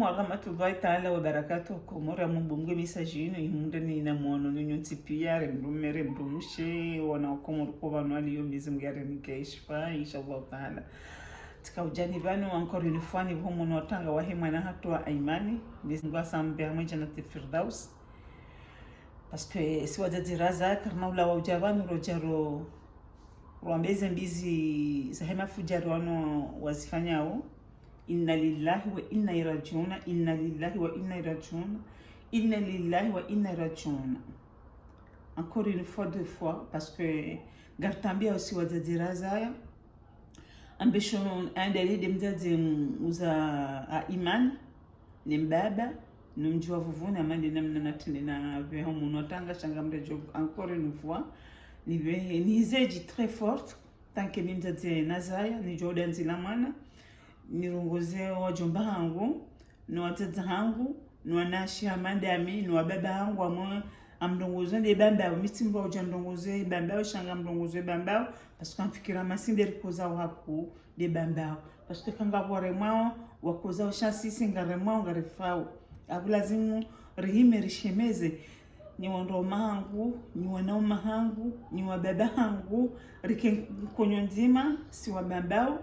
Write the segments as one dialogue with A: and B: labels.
A: wa rahmatullahi ta'ala wa barakatuh. Komora mbunge misajino imundani na Mhono nyonti pia rembrumere brumshe wana komoro kwa banu aliyo bizimgare nikaishfa inshallah ta'ala. Tika ujani banu encore une fois ni Mhono tanga wa himana hatwa Aymane bizingwa sambe amaja na Firdaus. Parce que si wajadi raza karna ula wa ujabanu rojaro ruambeze mbizi sahema fujari wano wazifanyao. Inna lillahi wa inna ilaihi rajiun, inna lillahi wa inna ilaihi rajiun, inna lillahi wa inna ilaihi rajiun. Encore une fois, deux fois, parce que gartambia aussi wazadira zaya ambisho aendelee demzazi uza Aymane ni mbaba numjua vuvuna amande namna natende na veho munotanga shangamre job. Encore une fois ni zeji très forte tant que mimzazi nazaya ni Jordan zilamana nirungoze wajomba hangu na watata hangu na wanashi amandami na wababa hangu amdongoze de Bambao mitimbo ujandongoze Bambao shanga mdongoze Bambao parce qu'on fikira masinde rikoza waku de Bambao parce que kanga bore mwao wakoza ushasi singare mwao ngarefao abulazimu rihime rishemeze ni wandoma hangu ni wanauma hangu ni wababa hangu Rike konyonzima si wa Bambao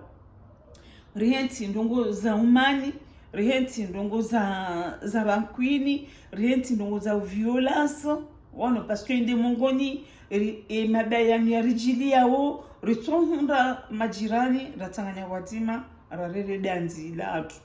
A: rihenti ndongo za umani, rihenti ndongo za bankwini, rihenti ndongo za violence, wano parce que inde mongoni e mabaya ni arijili yao ritonhunda majirani ratanganya watima rarere danzi latu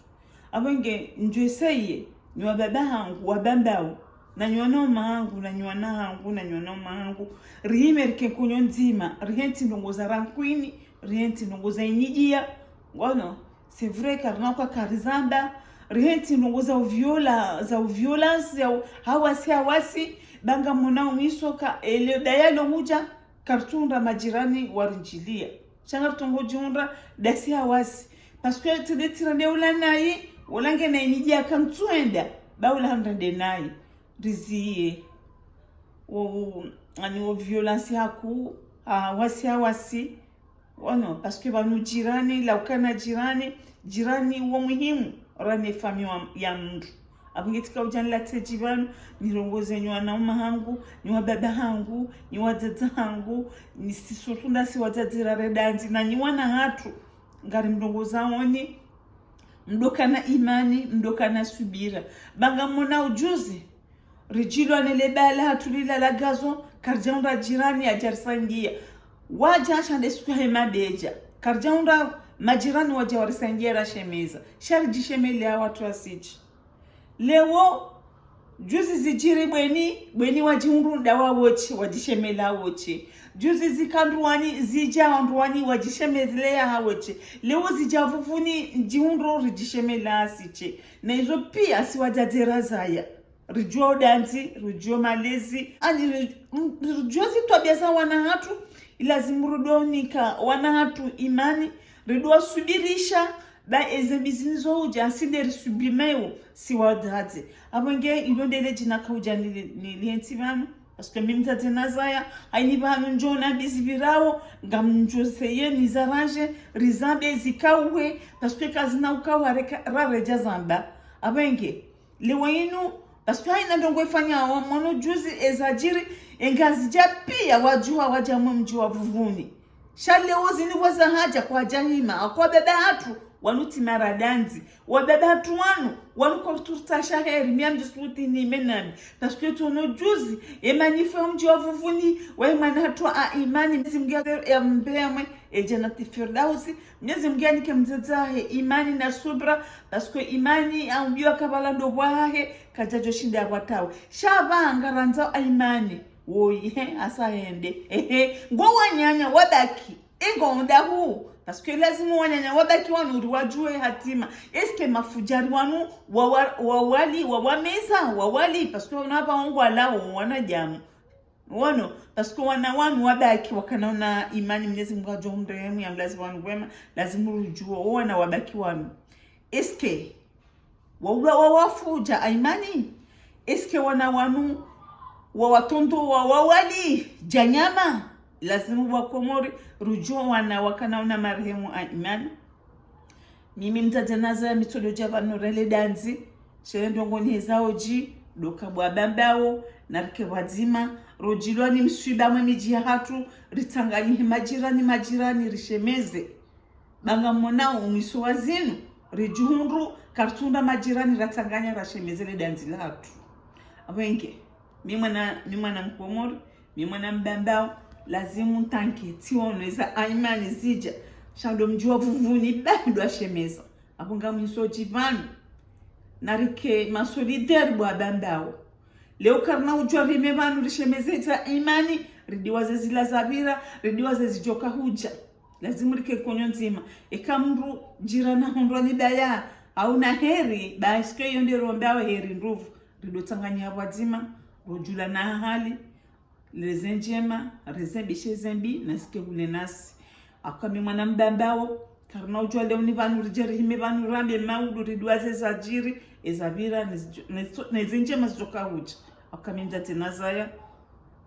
A: abenge njweseye ni wababa hangu wa Bambao na nywana mahangu na nywana hangu na nywana mahangu rihime Rike kunyonzima rihenti ndongo za rankwini, rihenti ndongo za inijia. Bueno, c'est vrai karna kwa karizanda rihenti ndongoza violence ya hawasi banga mona umisoka ele dayalo muja kartunda majirani warinjilia changa tongo junda dasi hawasi parce que te detirande ulanai ulange na inijia kamtuenda baula handade nai rizie ani violence haku hawasi wano parce que banu jirani la ukana jirani wa muhimu rane fami ya mtu abungetika ujani la tejibanu nirongoze nywana mahangu ni wababa hangu ni wadada hangu ni sisotunda si wadadira redanzi na ni wana hatu ngari mdongoza woni mdoka na imani mdoka na subira banga mona ujuzi rijilo anelebala hatulila la gazo karjaunda jirani ajarsangia waja shande suhema beja karjaunda majirani waja warisangira shemeza sharji shemele ya watu asiji lewo juzi zijiri bweni wajirunda wawochi wajishemela wochi juzi zikandruani zijaandruani wajishemelea hawochi lewo zijavuvuni jiundro rijishemela asiche na hizo pia si wajadera zaya rijua danzi rijua malezi ani rijua zitwabiasa wana hatu ilazimu rudonika wana hatu imani ridua subirisha ba ezembizinizo uja asinde subimeo si wadhate abenge ilondele jina kauja ni lientivano parce que mimtate nazaya aini banu njona bizibirao ngamnjoseye nizaranje rizambe zikawe parce que kazina ukawa rareja zamba abenge lewenu parce que haina ndongo ifanya Mhono juzi ezajiri engazija pia wajua wajamu mjua vuvuni shale ozi ni waza haja kwa jahima kwa baba hatu wanuti maradanzi wa baba hatu wanu tuta shaheri miamji suti ni menami parce que tono juzi emanife mjua vuvuni wa Aymane hatu Aymane mzimgia ya mbeme janati Firdaus mzimgia nike mzazahe imani na subra parce que imani ambiwa kabala ndo bwahe kajajo shinda watawe shabanga ranza Aymane woye asaende ngowa nyanya wadaki engonda hu parce que lazima wanyanya wadaki wanu wajue hatima eske mafujari wanu wawali parce que wanapa wangu alao wana jamu wano parce que wanu wabaki wakanaona imani Mwenyezi Mungu ajomrehemu ya mlazi wanu wema lazima ujue wana wabaki wanu eske wawafuja Aymane eske wanu wawatondo wawali janyama lazima wakomori rujua wana wakanaona marehemu Aymane mimi mtazanaza mitolojia vanorele danzi Shendo ngoni zao ji doka bwa Bambao na Rike Pvoidzima rojilwa ni mswiba miji hatu ritangani majirani rishemeze banga monao umiso wazinu rijuhundu kartunda majirani ratanganya rashemeze le danzi hatu awenge mimwana mkomori mimwana Bambao lazimu tanke tioneza Aymane zija shando mjua vuvuni bado ashemeza apunga mwiso jivanu na Rike masolidaire bwa Bambao leo karna ujua vime vanu rishemezeta Aymane ridiwaze zila zabira ridiwaze zijoka huja lazimu Rike konyo nzima ekamru jirana hundwa ni daya au na heri baske yonde Bambao heri nduvu rido tanganya Pvoidzima rojula na hali lezenjema rezembishe zembi nasike ule nasi akami mwana Bambao karna ujua leo ni vanu rijeri hime vanu rambe maudu ridiwaze zajiri ezabira nezenjema zijoka huja akami mjate nazaya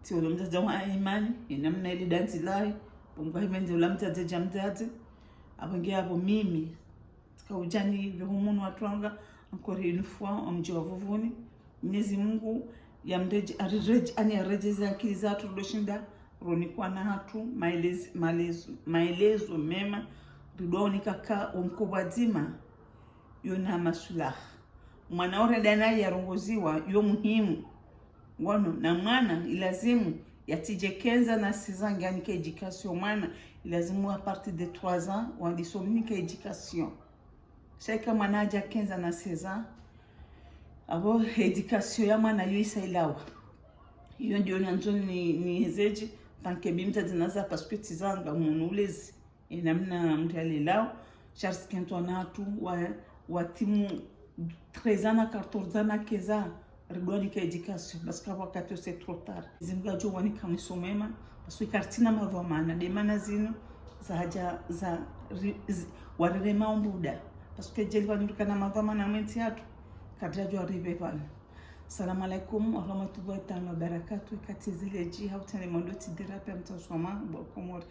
A: tiolo mjate wa Aymane inamna ili dansi lai bunga himende ula mjate jamjate abange hapo mimi tika ujani vihumunu wa Trangua ankore unifua omjiwa vuvuni Mwenyezi Mungu ya mreji arejeze akili zatu rudoshinda ronikwa na hatu maelezo mema ridoni kaka Pvoidzima yona masulah mwana ore dana yarongoziwa yo muhimu wano na mwana ilazimu yatijekenza na 6 ans ngani ka education mwana ilazimu a partir de 3 ans wandisomni ka education shaka mwana aja kenza na 6 ans abo education ya mwana yo isailawa hiyo ndio nyanzoni ni hezeji tanke bimta zinaza paspeti zanga munulezi inamna mtali lao Charles Kentonatu wa timu 13 ans 14 ans keza ridwani ka education parce que wakati c'est trop tard zimgajo wani kamisomema parce que kartina mavamana de manazino za warema ombuda parce que jelwa nurukana mavamana menti hatu kadrajo arrive bana. Assalamu alaikum wa rahmatullahi wa barakatuh katizile ji hautani mondoti dirape mtasoma bokomori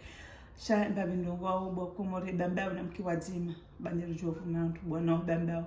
A: sha babindo wao bokomori Bambao na Pvoidzima banirjo vunantu bwana Bambao